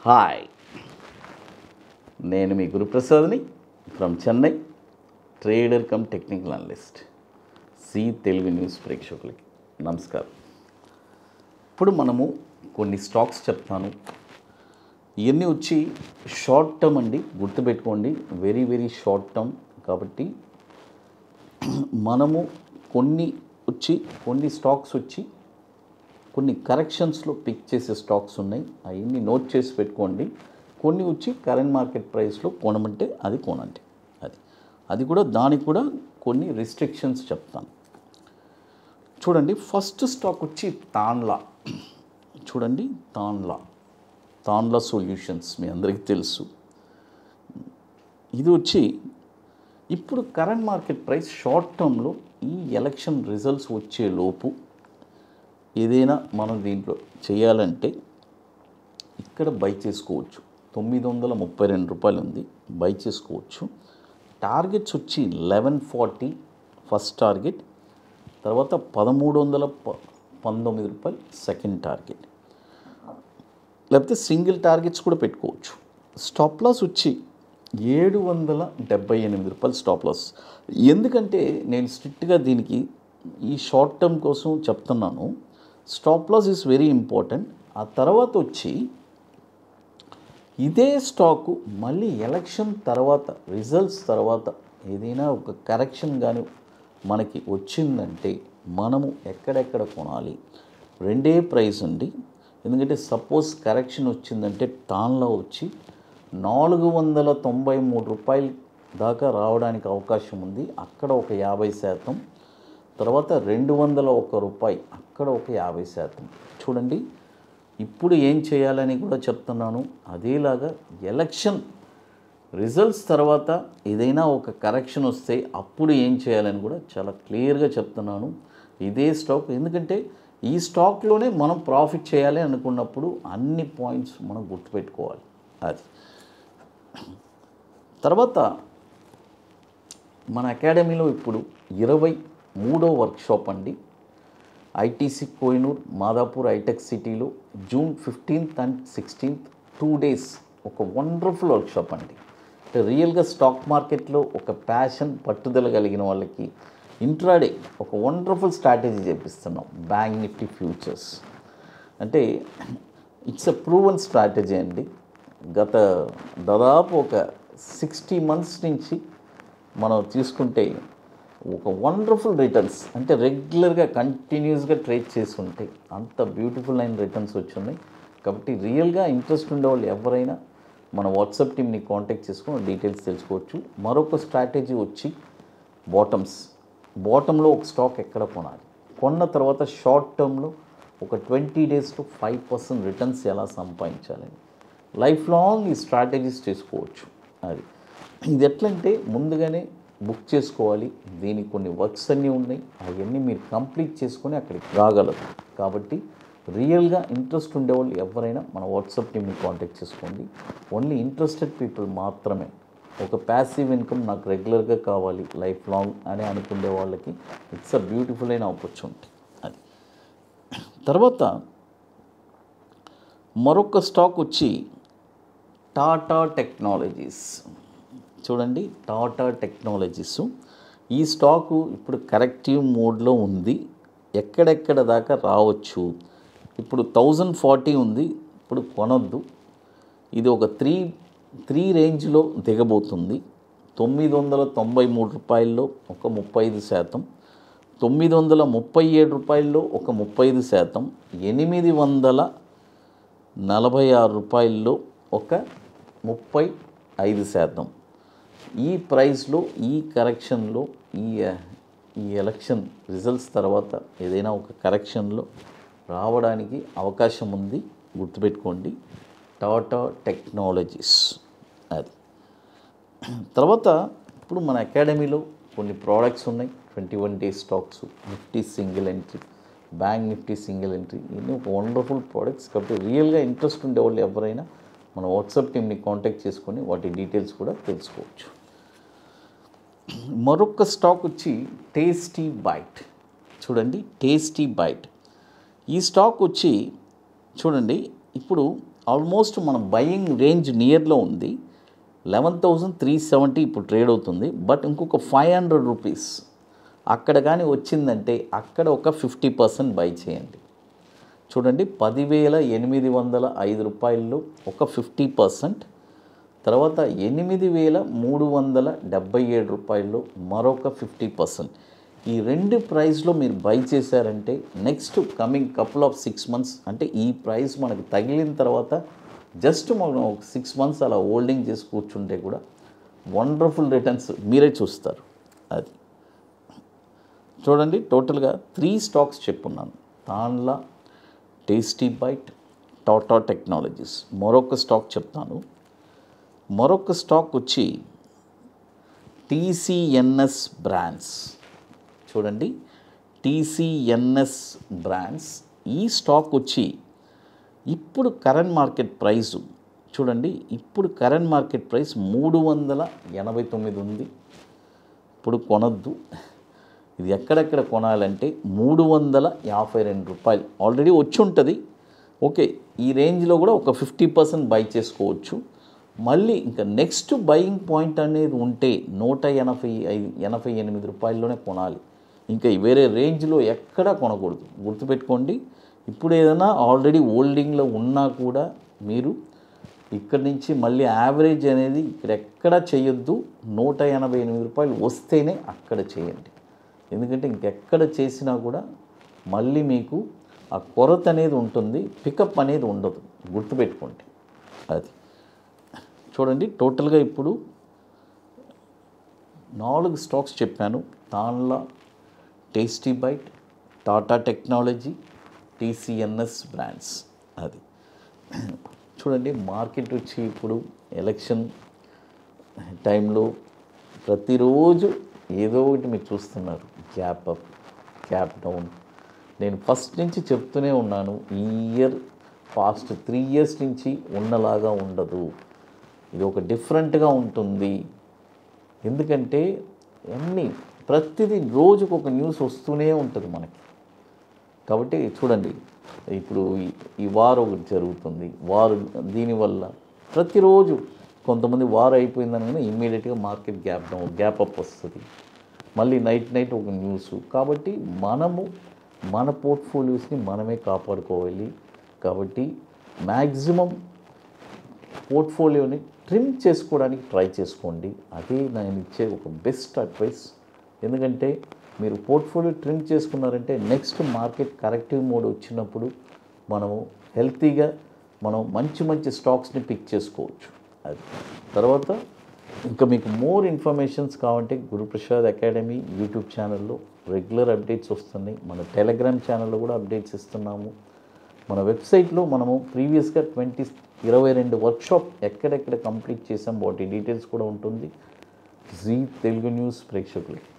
Hi, నేను మీ గురుప్రసాద్ని from Chennai, trader cum technical analyst. Zee Telugu news ప్రేక్షకులకి నమస్కారం. ఇప్పుడు మనము కొన్ని స్టాక్స్ చెప్తాను. ఇవన్నీ వచ్చి షార్ట్ టర్మ్ అండి, గుర్తుపెట్టుకోండి, వెరీ వెరీ షార్ట్ టర్మ్. కాబట్టి మనము కొన్ని స్టాక్స్ వచ్చి కొన్ని కరెక్షన్స్లో పిక్ చేసే స్టాక్స్ ఉన్నాయి, అవన్నీ నోట్ చేసి పెట్టుకోండి. కొన్ని వచ్చి కరెంట్ మార్కెట్ ప్రైస్లో కొనమంటే అది కొనండి. అది కూడా దానికి కూడా కొన్ని రిస్ట్రిక్షన్స్ చెప్తాను. చూడండి, ఫస్ట్ స్టాక్ వచ్చి తాన్లా. చూడండి, తాన్లా సొల్యూషన్స్ మీ అందరికీ తెలుసు. ఇది వచ్చి ఇప్పుడు కరెంట్ మార్కెట్ ప్రైస్ షార్ట్ టర్మ్లో ఈ ఎలక్షన్ రిజల్ట్స్ వచ్చే లోపు ఏదైనా మనం దీంట్లో చేయాలంటే ఇక్కడ బై చేసుకోవచ్చు. 932 రూపాయలు ఉంది, బై చేసుకోవచ్చు. టార్గెట్స్ వచ్చి 1140 ఫస్ట్ టార్గెట్, తర్వాత 1319 రూపాయలు సెకండ్ టార్గెట్, లేకపోతే సింగిల్ టార్గెట్స్ కూడా పెట్టుకోవచ్చు. స్టాప్ లాస్ వచ్చి 778 రూపాయలు స్టాప్ లాస్. ఎందుకంటే నేను స్ట్రిక్ట్గా దీనికి ఈ షార్ట్ టర్మ్ కోసం చెప్తున్నాను. Stop loss is very important. ఆ తర్వాత వచ్చి ఇదే స్టాకు మళ్ళీ ఎలక్షన్ తర్వాత, రిజల్ట్స్ తర్వాత ఏదైనా ఒక కరెక్షన్ కానీ మనకి వచ్చిందంటే మనము ఎక్కడెక్కడ కొనాలి? రెండే ప్రైస్ అండి. ఎందుకంటే సపోజ్ కరెక్షన్ వచ్చిందంటే తాన్లో వచ్చి 493 రూపాయలు దాకా రావడానికి అవకాశం ఉంది. అక్కడ ఒక 50%, తర్వాత 201 రూపాయి, అక్కడ ఒక 50%. చూడండి, ఇప్పుడు ఏం చేయాలని కూడా చెప్తున్నాను. అదేలాగా ఎలక్షన్ రిజల్ట్స్ తర్వాత ఏదైనా ఒక కరెక్షన్ వస్తే అప్పుడు ఏం చేయాలని కూడా చాలా క్లియర్గా చెప్తున్నాను. ఇదే స్టాక్, ఎందుకంటే ఈ స్టాక్లోనే మనం ప్రాఫిట్ చేయాలి అనుకున్నప్పుడు అన్ని పాయింట్స్ మనం గుర్తుపెట్టుకోవాలి. అది తర్వాత మన అకాడమీలో ఇప్పుడు 23వ వర్క్షాప్ అండి. ఐటీసీ కోహినూర్, మాదాపూర్, హైటెక్ సిటీలో June 15th and 16th 2 days ఒక వండర్ఫుల్ వర్క్షాప్ అండి. రియల్గా స్టాక్ మార్కెట్లో ఒక ప్యాషన్, పట్టుదల కలిగిన వాళ్ళకి ఇంట్రాడే ఒక వండర్ఫుల్ స్ట్రాటజీ చేపిస్తున్నాం. బ్యాంక్ నిఫ్టీ ఫ్యూచర్స్ అంటే ఇట్స్ ఎ ప్రూవన్ స్ట్రాటజీ అండి. గత దాదాపు ఒక 60 months నుంచి మనం తీసుకుంటే ఒక వండర్ఫుల్ రిటర్న్స్, అంటే రెగ్యులర్గా కంటిన్యూస్గా ట్రేడ్ చేస్తుంటే అంత బ్యూటిఫుల్ అయిన రిటర్న్స్ వచ్చున్నాయి. కాబట్టి రియల్గా ఇంట్రెస్ట్ ఉండేవాళ్ళు ఎవరైనా మన వాట్సాప్ టీమ్ని కాంటాక్ట్ చేసుకుని డీటెయిల్స్ తెలుసుకోవచ్చు. మరొక స్ట్రాటజీ వచ్చి బాటంలో ఒక స్టాక్ ఎక్కడ కొనాలి, కొన్న తర్వాత షార్ట్ టర్మ్లో ఒక 20 daysలో 5% రిటర్న్స్ ఎలా సంపాదించాలని లైఫ్ లాంగ్ ఈ స్ట్రాటజీస్ చేసుకోవచ్చు. ఇది ఎట్లంటే ముందుగానే బుక్ చేసుకోవాలి. దీనికి కొన్ని వర్క్స్ అన్నీ ఉన్నాయి, అవన్నీ మీరు కంప్లీట్ చేసుకొని అక్కడికి రాగలరు. కాబట్టి రియల్గా ఇంట్రెస్ట్ ఉండేవాళ్ళు ఎవరైనా మన వాట్సాప్ టీమ్ని కాంటాక్ట్ చేసుకోండి. ఓన్లీ ఇంట్రెస్టెడ్ పీపుల్ మాత్రమే. ఒక ప్యాసివ్ ఇన్కమ్ నాకు రెగ్యులర్గా కావాలి లైఫ్ లాంగ్ అని అనుకునే వాళ్ళకి ఇట్స్ అ బ్యూటిఫుల్ అయిన ఆపర్చునిటీ. అది తర్వాత మరొక స్టాక్ వచ్చి టాటా టెక్నాలజీస్. చూడండి, టాటా టెక్నాలజీస్ ఈ స్టాకు ఇప్పుడు కరెక్టివ్ మోడ్లో ఉంది. ఎక్కడెక్కడ దాకా రావచ్చు. ఇప్పుడు 1040 ఉంది, ఇప్పుడు కొనొద్దు. ఇది ఒక త్రీ రేంజ్లో దిగబోతుంది. 993 రూపాయల్లో ఒక 35%, 937 రూపాయల్లో ఒక 35%, 846 రూపాయల్లో ఒక 35%. ఈ ప్రైస్లో, ఈ కరెక్షన్లో, ఈ ఎలక్షన్ రిజల్ట్స్ తర్వాత ఏదైనా ఒక కరెక్షన్లో రావడానికి అవకాశం ఉంది. గుర్తుపెట్టుకోండి, టాటా టెక్నాలజీస్. అది తర్వాత ఇప్పుడు మన అకాడమీలో కొన్ని ప్రోడక్ట్స్ ఉన్నాయి. 21 days stocks, Nifty single entry, bank Nifty single entry, ఇవన్నీ ఒక వండర్ఫుల్ ప్రోడక్ట్స్. కాబట్టి రియల్గా ఇంట్రెస్ట్ ఉండేవాళ్ళు ఎవరైనా మన వాట్సాప్ టీమ్ని కాంటాక్ట్ చేసుకొని వాటి డీటెయిల్స్ కూడా తెలుసుకోవచ్చు. మరొక స్టాక్ వచ్చి టేస్టీ బైట్. చూడండి, టేస్టీ బైట్ ఈ స్టాక్ వచ్చి చూడండి, ఇప్పుడు ఆల్మోస్ట్ మన బయింగ్ రేంజ్ నియర్లో ఉంది. 11,370 ఇప్పుడు ట్రేడ్ అవుతుంది. బట్ ఇంకొక 500 రూపీస్ అక్కడ కానీ వచ్చిందంటే అక్కడ ఒక 50% బై చేయండి. చూడండి, 10,805 రూపాయల్లో ఒక 50%, తర్వాత 8,377 రూపాయల్లో మరొక 50%. ఈ రెండు ప్రైస్లో మీరు బై చేశారంటే next coming couple of 6 months, అంటే ఈ ప్రైస్ మనకు తగిలిన తర్వాత జస్ట్ మనం ఒక 6 మంత్స్ అలా హోల్డింగ్ చేసి కూర్చుంటే కూడా వండర్ఫుల్ రిటర్న్స్ మీరే చూస్తారు. అది చూడండి, టోటల్గా 3 స్టాక్స్ చెప్పున్నాను. Tanla, tasty byte, Tata technologies. మరొక స్టాక్ చెప్తాను. మరొక స్టాక్ వచ్చి TCNS బ్రాండ్స్. చూడండి, TCNS బ్రాండ్స్. ఈ స్టాక్ వచ్చి ఇప్పుడు కరెంట్ మార్కెట్ ప్రైస్ చూడండి, ఇప్పుడు కరెంట్ మార్కెట్ ప్రైస్ 389 ఉంది. ఇప్పుడు కొనద్దు. ఇది ఎక్కడెక్కడ కొనాలంటే 352 రూపాయలు ఆల్రెడీ వచ్చి ఉంటుంది. ఓకే, ఈ రేంజ్లో కూడా ఒక 50% బై చేసుకోవచ్చు. మళ్ళీ ఇంకా నెక్స్ట్ బయింగ్ పాయింట్ అనేది ఉంటే 188 రూపాయల్లోనే కొనాలి. ఇంకా వేరే రేంజ్లో ఎక్కడా కొనకూడదు, గుర్తుపెట్టుకోండి. ఇప్పుడు ఏదైనా ఆల్రెడీ హోల్డింగ్లో ఉన్నా కూడా మీరు ఇక్కడి నుంచి మళ్ళీ యావరేజ్ అనేది ఇక్కడ ఎక్కడా చేయొద్దు. 188 రూపాయలు వస్తేనే అక్కడ చేయండి. ఎందుకంటే ఇంకెక్కడ చేసినా కూడా మళ్ళీ మీకు ఆ కొరత అనేది ఉంటుంది, పికప్ అనేది ఉండదు, గుర్తుపెట్టుకోండి. అది చూడండి, టోటల్గా ఇప్పుడు 4 స్టాక్స్ చెప్పాను. Tanla, tasty byte, Tata technology, TCNS brands. అది చూడండి, మార్కెట్ వచ్చి ఇప్పుడు ఎలక్షన్ టైంలో ప్రతిరోజు ఏదో ఒకటి మీరు చూస్తున్నారు. Gap up, gap down. నేను ఫస్ట్ నుంచి చెప్తూనే ఉన్నాను, ఈ ఇయర్ పాస్ట్ 3 ఇయర్స్ నుంచి ఉన్నలాగా ఉండదు. ఇది ఒక డిఫరెంట్గా ఉంటుంది. ఎందుకంటే ప్రతిదీ రోజుకు ఒక న్యూస్ వస్తూనే ఉంటుంది మనకి. కాబట్టి చూడండి, ఇప్పుడు ఈ వార్ ఒకటి జరుగుతుంది. వారు దీనివల్ల ప్రతిరోజు కొంతమంది వార్ అయిపోయిందని ఇమ్మీడియట్గా మార్కెట్ గ్యాప్ అప్ వస్తుంది. మళ్ళీ నైట్ ఒక న్యూస్. కాబట్టి మనము మన పోర్ట్ఫోలియోస్ని మనమే కాపాడుకోవాలి. కాబట్టి మ్యాక్సిమం పోర్ట్ఫోలియోని ట్రిమ్ చేసుకోవడానికి ట్రై చేసుకోండి. అదే నేను ఇచ్చే ఒక బెస్ట్ అడ్వైస్. ఎందుకంటే మీరు పోర్ట్ఫోలియో ట్రిమ్ చేసుకున్నారంటే నెక్స్ట్ మార్కెట్ కరెక్టివ్ మోడ్ వచ్చినప్పుడు మనము హెల్తీగా మంచి స్టాక్స్ని పిక్ చేసుకోవచ్చు. అది తర్వాత ఇంకా మీకు మోర్ ఇన్ఫర్మేషన్స్ కావాలంటే గురుప్రసాద్ అకాడమీ యూట్యూబ్ ఛానల్లో రెగ్యులర్ అప్డేట్స్ వస్తున్నాయి. మన టెలిగ్రామ్ ఛానల్లో కూడా అప్డేట్స్ ఇస్తున్నాము. మన వెబ్సైట్లో మనము ప్రీవియస్గా 22 వర్క్షాప్ ఎక్కడెక్కడ కంప్లీట్ చేసాం వాటి డీటెయిల్స్ కూడా ఉంటుంది. జీ తెలుగు న్యూస్ ప్రేక్షకులకి